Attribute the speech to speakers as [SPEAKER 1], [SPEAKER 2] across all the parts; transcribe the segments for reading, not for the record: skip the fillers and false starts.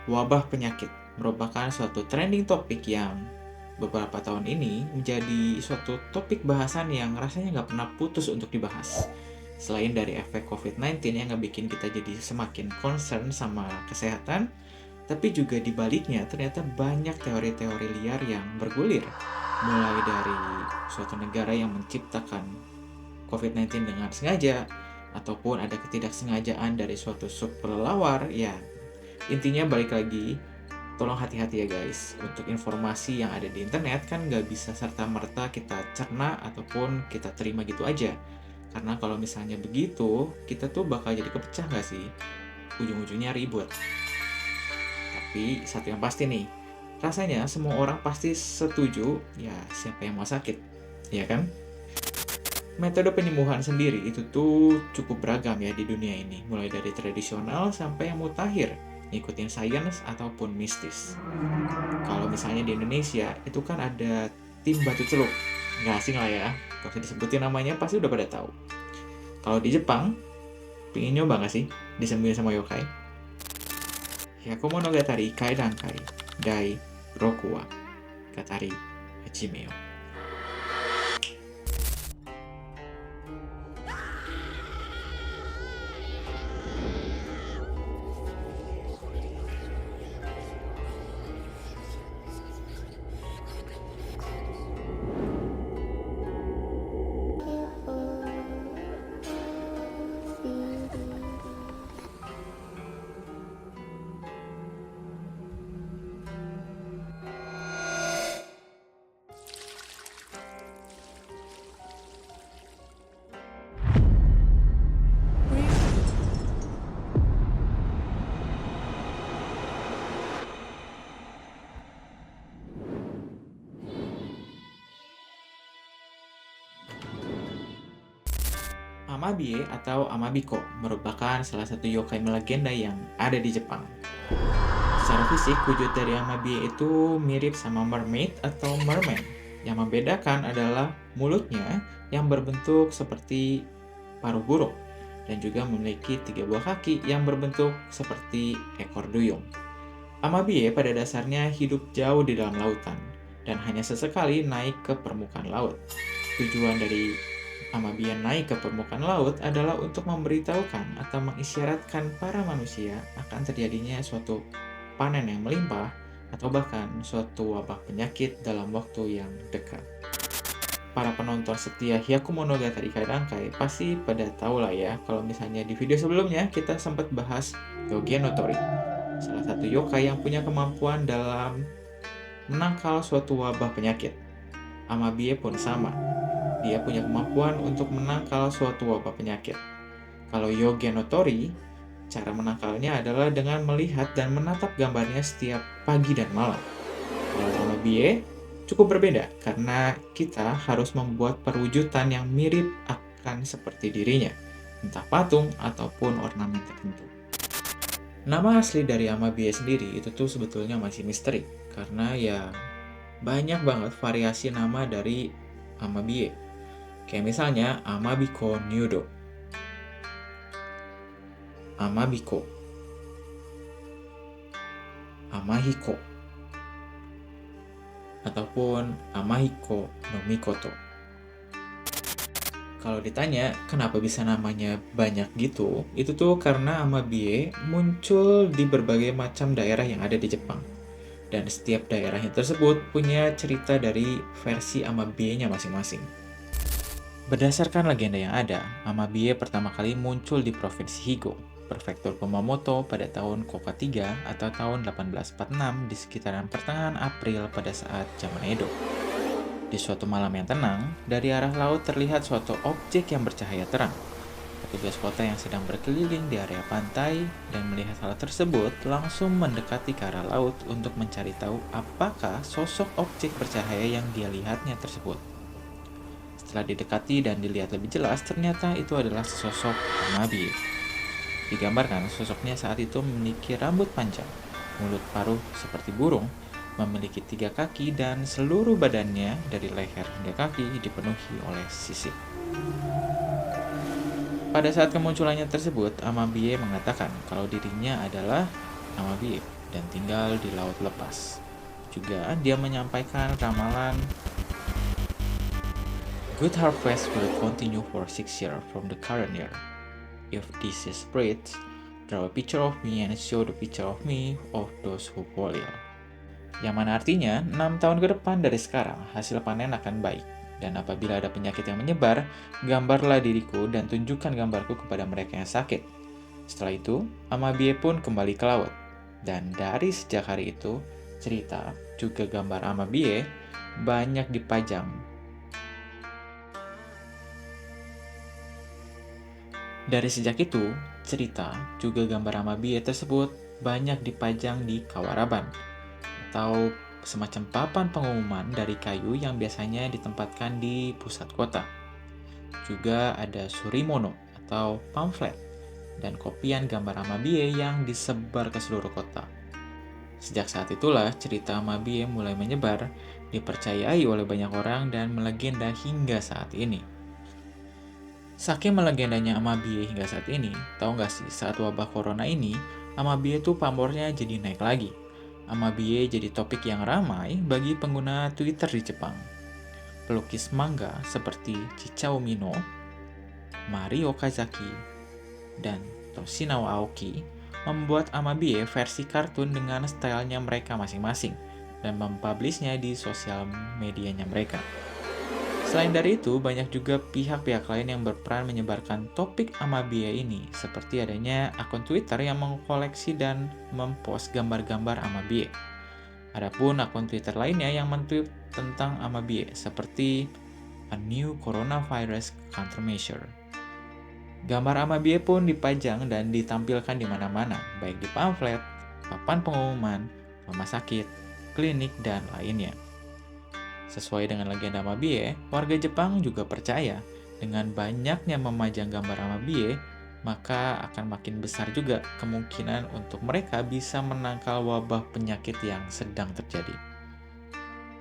[SPEAKER 1] Wabah penyakit merupakan suatu trending topik yang beberapa tahun ini menjadi suatu topik bahasan yang rasanya nggak pernah putus untuk dibahas. Selain dari efek COVID-19 yang ngebikin kita jadi semakin concern sama kesehatan, tapi juga di baliknya ternyata banyak teori-teori liar yang bergulir. Mulai dari suatu negara yang menciptakan COVID-19 dengan sengaja, ataupun ada ketidaksengajaan dari suatu subkelelawar, ya intinya balik lagi, tolong hati-hati ya guys. Untuk informasi yang ada di internet kan nggak bisa serta-merta kita cerna ataupun kita terima gitu aja. Karena kalau misalnya begitu, kita tuh bakal jadi kepecah nggak sih? Ujung-ujungnya ribut. Tapi satu yang pasti nih, rasanya semua orang pasti setuju, ya siapa yang mau sakit, ya kan? Metode penyembuhan sendiri itu tuh cukup beragam ya di dunia ini, mulai dari tradisional sampai yang mutakhir, ngikutin sains ataupun mistis. Kalau misalnya di Indonesia, itu kan ada tim batu celup. Nggak asing lah ya, kalau usah disebutin namanya pasti udah pada tahu. Kalau di Jepang, pingin nyoba nggak sih disembuhin sama yokai? Hyakumonogatari Kaidankai Dai Roku wa Katari Hajime yo. Amabie atau Amabiko merupakan salah satu yokai melegenda yang ada di Jepang. Secara fisik, wujud dari Amabie itu mirip sama mermaid atau merman. Yang membedakan adalah mulutnya yang berbentuk seperti paruh burung dan juga memiliki 3 buah kaki yang berbentuk seperti ekor duyung. Amabie pada dasarnya hidup jauh di dalam lautan dan hanya sesekali naik ke permukaan laut. Tujuan dari Amabie naik ke permukaan laut adalah untuk memberitahukan atau mengisyaratkan para manusia akan terjadinya suatu panen yang melimpah atau bahkan suatu wabah penyakit dalam waktu yang dekat. Para penonton setia Hyakumonogatari Kaidankai pasti pada tahu lah ya kalau misalnya di video sebelumnya kita sempat bahas Yogen no Tori, salah satu yokai yang punya kemampuan dalam menangkal suatu wabah penyakit. Amabie pun sama, dia punya kemampuan untuk menangkal suatu wabah penyakit. Kalau Yogen no Tori, cara menangkalnya adalah dengan melihat dan menatap gambarnya setiap pagi dan malam. Kalau Amabie cukup berbeda karena kita harus membuat perwujudan yang mirip akan seperti dirinya, entah patung ataupun ornamen tertentu. Nama asli dari Amabie sendiri itu tuh sebetulnya masih misteri karena ya banyak banget variasi nama dari Amabie. Kayak misalnya Amabiko Nyudo, Amabiko, Amahiko, ataupun Amahiko no Mikoto. Kalau ditanya kenapa bisa namanya banyak gitu, itu tuh karena Amabie muncul di berbagai macam daerah yang ada di Jepang. Dan setiap daerahnya tersebut punya cerita dari versi Amabie-nya masing-masing. Berdasarkan legenda yang ada, Amabie pertama kali muncul di Provinsi Higo, Prefektur Kumamoto pada tahun Koka III atau tahun 1846 di sekitaran pertengahan April pada saat zaman Edo. Di suatu malam yang tenang, dari arah laut terlihat suatu objek yang bercahaya terang. Petugas kota yang sedang berkeliling di area pantai dan melihat hal tersebut langsung mendekati ke arah laut untuk mencari tahu apakah sosok objek bercahaya yang dia lihatnya tersebut. Setelah didekati dan dilihat lebih jelas, ternyata itu adalah sesosok Amabie. Digambarkan sosoknya saat itu memiliki rambut panjang, mulut paruh seperti burung, memiliki 3 kaki dan seluruh badannya dari leher hingga kaki dipenuhi oleh sisik. Pada saat kemunculannya tersebut, Amabie mengatakan kalau dirinya adalah Amabie dan tinggal di laut lepas. Juga dia menyampaikan ramalan good harvest will continue for 6 years from the current year. If this is spreads, draw a picture of me and show the picture of me of those who follow. Yang mana artinya 6 tahun ke depan dari sekarang hasil panen akan baik. Dan apabila ada penyakit yang menyebar, gambarlah diriku dan tunjukkan gambarku kepada mereka yang sakit. Setelah itu, Amabie pun kembali ke laut. Dan dari sejak hari itu, cerita juga gambar Amabie banyak dipajang. Dari sejak itu, cerita juga gambar Amabie tersebut banyak dipajang di kawaraban atau semacam papan pengumuman dari kayu yang biasanya ditempatkan di pusat kota. Juga ada surimono atau pamflet dan kopian gambar Amabie yang disebar ke seluruh kota. Sejak saat itulah cerita Amabie mulai menyebar, dipercayai oleh banyak orang dan melegenda hingga saat ini. Saking melegendanya Amabie hingga saat ini, tahu nggak sih saat wabah corona ini, Amabie tuh pamornya jadi naik lagi. Amabie jadi topik yang ramai bagi pengguna Twitter di Jepang. Pelukis manga seperti Chichao Mino, Mari Okazaki, dan Toshinawa Aoki membuat Amabie versi kartun dengan stylenya mereka masing-masing dan mempublishnya di sosial medianya mereka. Selain dari itu, banyak juga pihak-pihak lain yang berperan menyebarkan topik Amabie ini, seperti adanya akun Twitter yang mengkoleksi dan mempost gambar-gambar Amabie. Adapun akun Twitter lainnya yang men-tweet tentang Amabie, seperti A New Coronavirus Countermeasure. Gambar Amabie pun dipajang dan ditampilkan di mana-mana, baik di pamflet, papan pengumuman, rumah sakit, klinik, dan lainnya. Sesuai dengan legenda Amabie, warga Jepang juga percaya dengan banyaknya memajang gambar Amabie, maka akan makin besar juga kemungkinan untuk mereka bisa menangkal wabah penyakit yang sedang terjadi.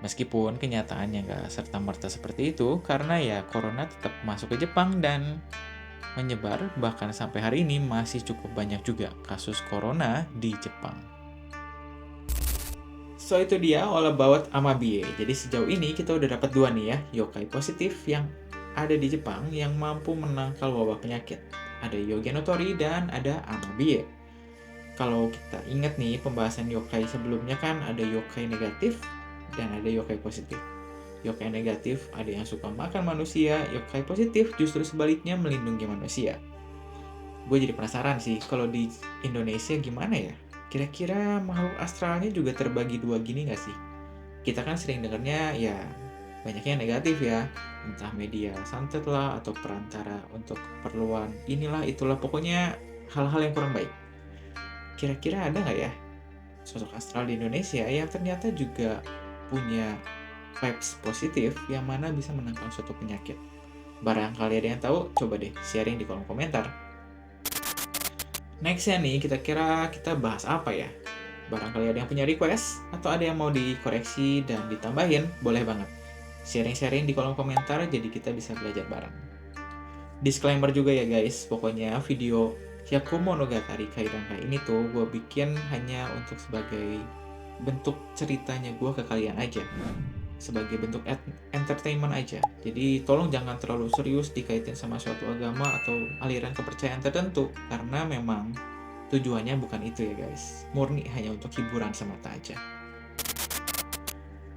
[SPEAKER 1] Meskipun kenyataannya nggak serta-merta seperti itu, karena ya corona tetap masuk ke Jepang dan menyebar, bahkan sampai hari ini masih cukup banyak juga kasus corona di Jepang. So itu dia all about Amabie. Jadi sejauh ini kita udah dapat 2 nih ya, yokai positif yang ada di Jepang yang mampu menangkal wabah penyakit. Ada Yoge no Tori dan ada Amabie. Kalau kita ingat nih pembahasan yokai sebelumnya kan ada yokai negatif dan ada yokai positif. Yokai negatif ada yang suka makan manusia, yokai positif justru sebaliknya melindungi manusia. Gue jadi penasaran sih kalau di Indonesia gimana ya? Kira-kira makhluk astralnya juga terbagi 2 gini nggak sih? Kita kan sering dengarnya ya banyaknya negatif ya, entah media santet lah atau perantara untuk keperluan inilah itulah, pokoknya hal-hal yang kurang baik. Kira-kira ada nggak ya sosok astral di Indonesia yang ternyata juga punya vibes positif yang mana bisa menangkal suatu penyakit? Barangkali ada yang tahu, coba deh sharing di kolom komentar. Nextnya nih, kita bahas apa ya? Barangkali ada yang punya request, atau ada yang mau dikoreksi dan ditambahin, boleh banget. Sharing-sharing di kolom komentar, jadi kita bisa belajar bareng. Disclaimer juga ya guys, pokoknya video Hyakumonogatari Kaidankai ini tuh gue bikin hanya untuk sebagai bentuk ceritanya gue ke kalian aja. Sebagai bentuk entertainment aja. Jadi tolong jangan terlalu serius dikaitin sama suatu agama atau aliran kepercayaan tertentu, karena memang tujuannya bukan itu ya guys. Murni hanya untuk hiburan semata aja.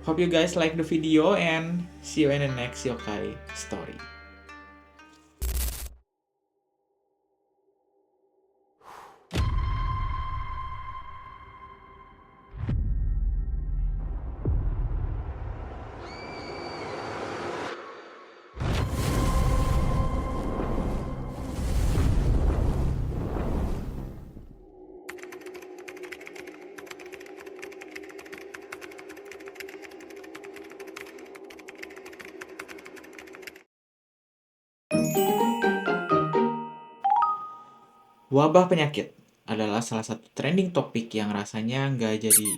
[SPEAKER 1] Hope you guys like the video and see you in the next yokai story. Wabah penyakit adalah salah satu trending topik yang rasanya nggak jadi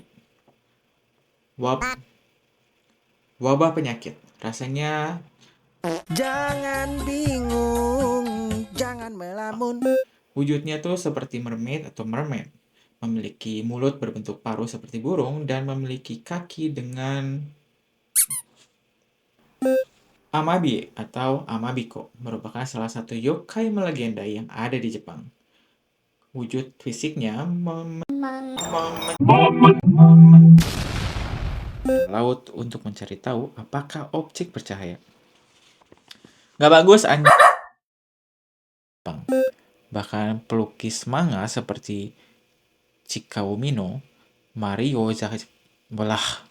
[SPEAKER 1] wabah penyakit. Rasanya
[SPEAKER 2] jangan bingung, jangan melamun.
[SPEAKER 1] Wujudnya tuh seperti mermaid atau mermaid. memiliki mulut berbentuk paruh seperti burung, dan memiliki kaki dengan Amabie atau Amabiko merupakan salah satu yokai melegenda yang ada di Jepang. Wujud fisiknya laut untuk mencari tahu apakah objek bercahaya. Nggak bagus anjing. Bahkan pelukis manga seperti Chikao Mino, Mario Belah